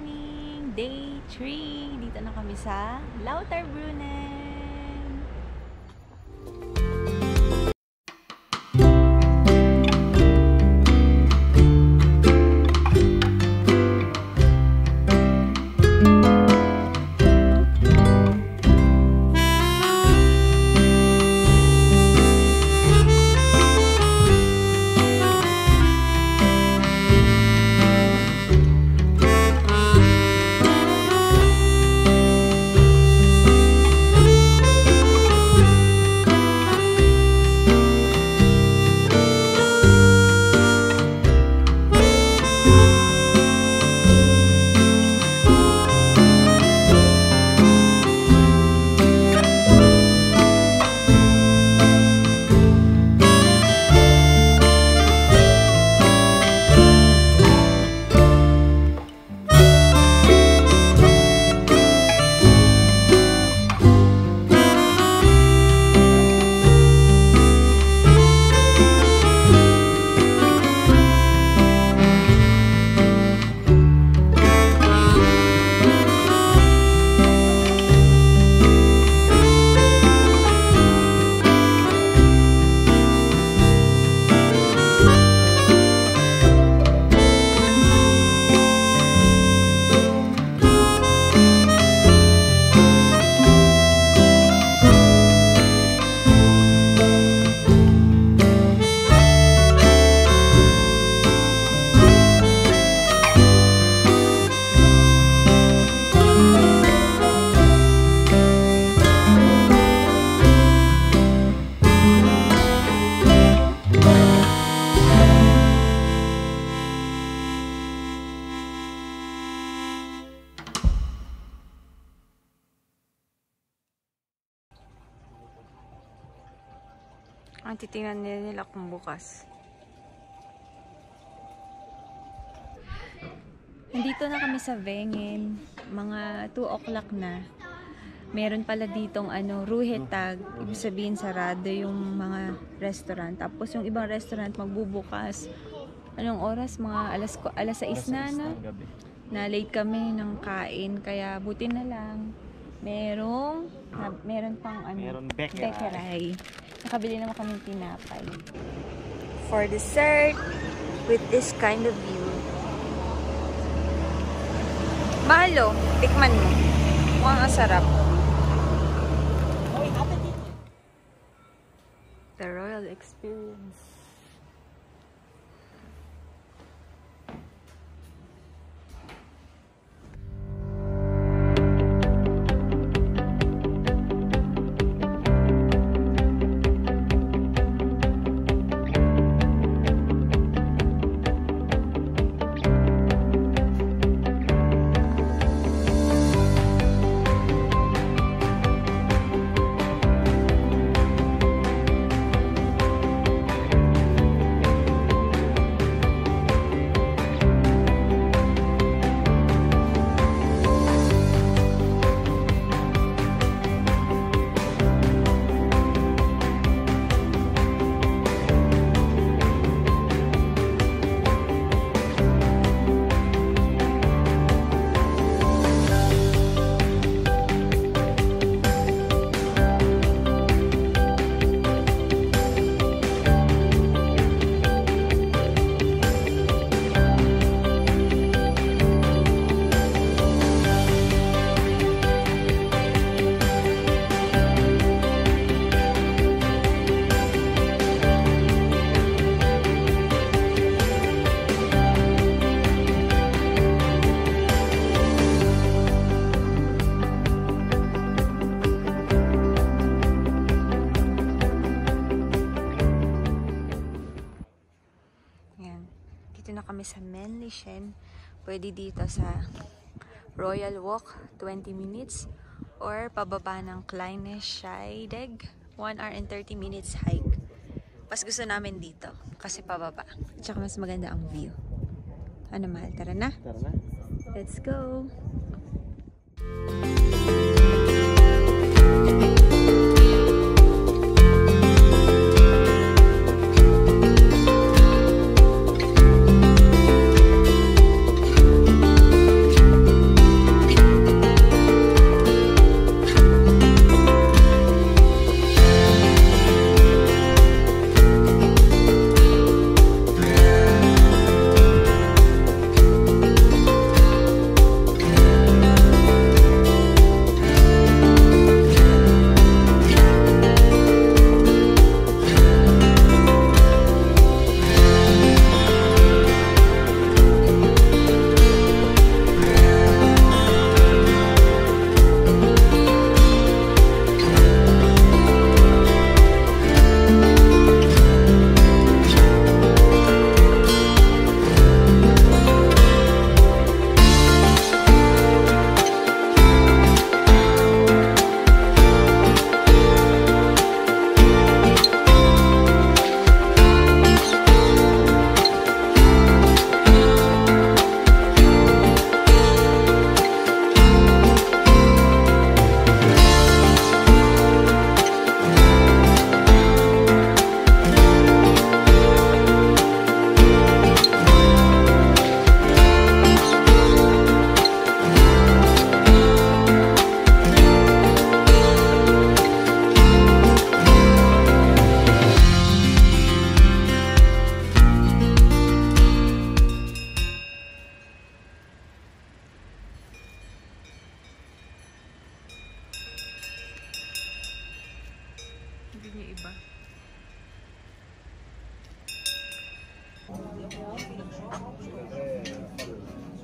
morning! Day 3! Dito na kami sa Lauterbrunnen! Ang titingnan nila kung bukas. Nandito na kami sa Wengen. Mga 2 o'clock na. Meron pala ditong ruhetag. Ibig sabihin sarado yung mga restaurant. Tapos yung ibang restaurant magbubukas. Anong oras? Mga alas 6 na, no? Na late kami ng kain. Kaya buti na lang. Meron pang bakery. Nakabili naman kami tinapay. For dessert, with this kind of view. Mahalo, tikman mo. Mukhang ang sarap. The Royal Experience. Sa Hallöchen, pwede dito sa Royal Walk 20 minutes or pababa ng Kleine Scheidegg 1 hour and 30 minutes hike. Mas gusto namin dito kasi pababa, tsaka mas maganda ang view. Ano mahal? Tara na? Tara na. Let's go!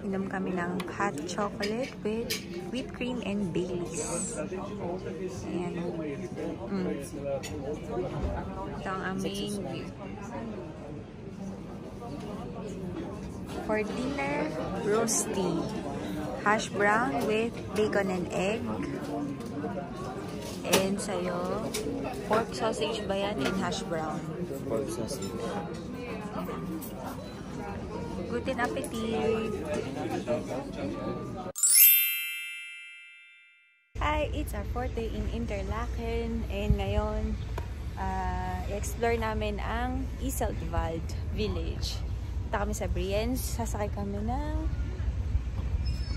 Inom kami ng hot chocolate with whipped cream and Baileys. Ayan. Ito ang aming view. For dinner, roasty. Hash brown with bacon and egg. And sa'yo, pork sausage ba yan and hash brown? Pork sausage. Guten appetit! Hi! It's our fourth day in Interlaken. And ngayon, i-explore namin ang Iseltwald Village. Punta kami sa Brienz. Sasakay kami ng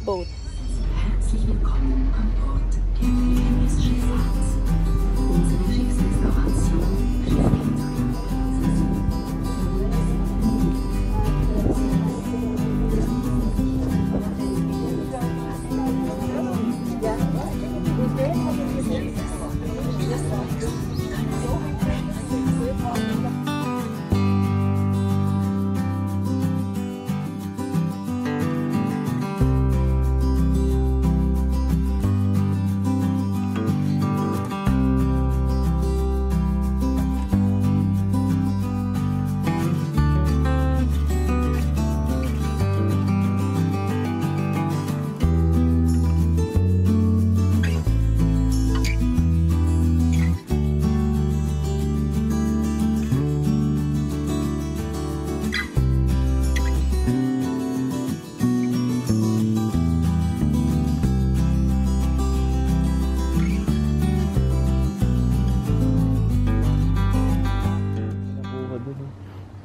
boat. Herzlich willkommen an Bord der chinesischen Fahrt. Unsere Schiffsrestauration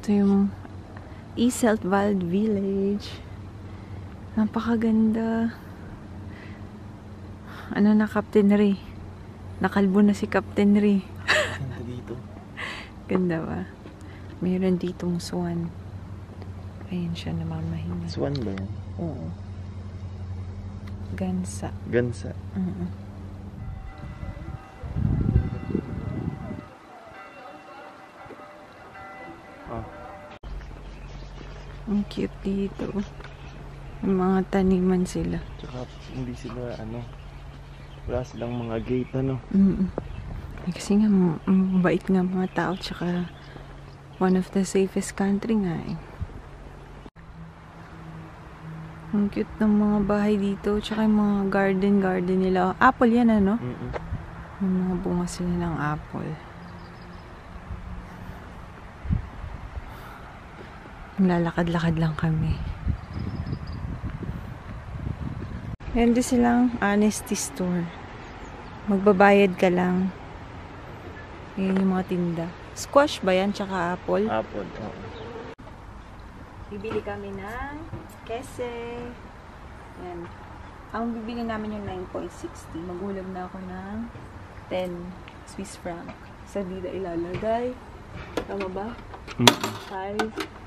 Ito yung Iseltwald Village. Napakaganda. Ano na, Captain Ray? Nakalbo na si Captain Ray. Ganda dito. Ganda ba? Mayroon ditong swan. Ayan siya, namamahinga. Swan ba yan? Oo. Gansa. Gansa. Ang cute dito. Yung mga taniman sila. Tsaka hindi sila wala silang mga gate Kasi nga mabait nga mga tao, tsaka one of the safest country nga eh. Ang cute ng mga bahay dito, tsaka yung mga garden nila. Apple yan ano? Yung mga bunga sila ng apple. Lalakad-lakad lang kami. Meron din silang honesty store. Magbabayad ka lang. Ayan yung mga tinda. Squash ba yan? Tsaka apple? Apple, oo. Bibili kami ng kese. Ayan. Ang bibili namin yung 9.60. Magulang na ako ng 10 Swiss franc. Sa dito ilalagay. Tama ba? 5.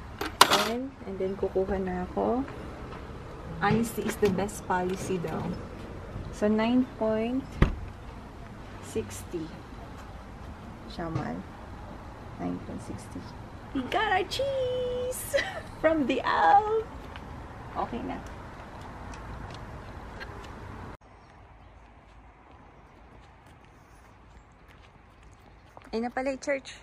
And then kukuha na ako. Honesty is the best policy daw. So 9.60 Shaman 9.60. We got our cheese from the Alp. Okay na. Ay na pala yung church.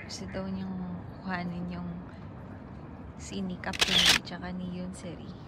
Gusto daw niyang kuhanin yung si ni Captain tsaka ni Yun Seri.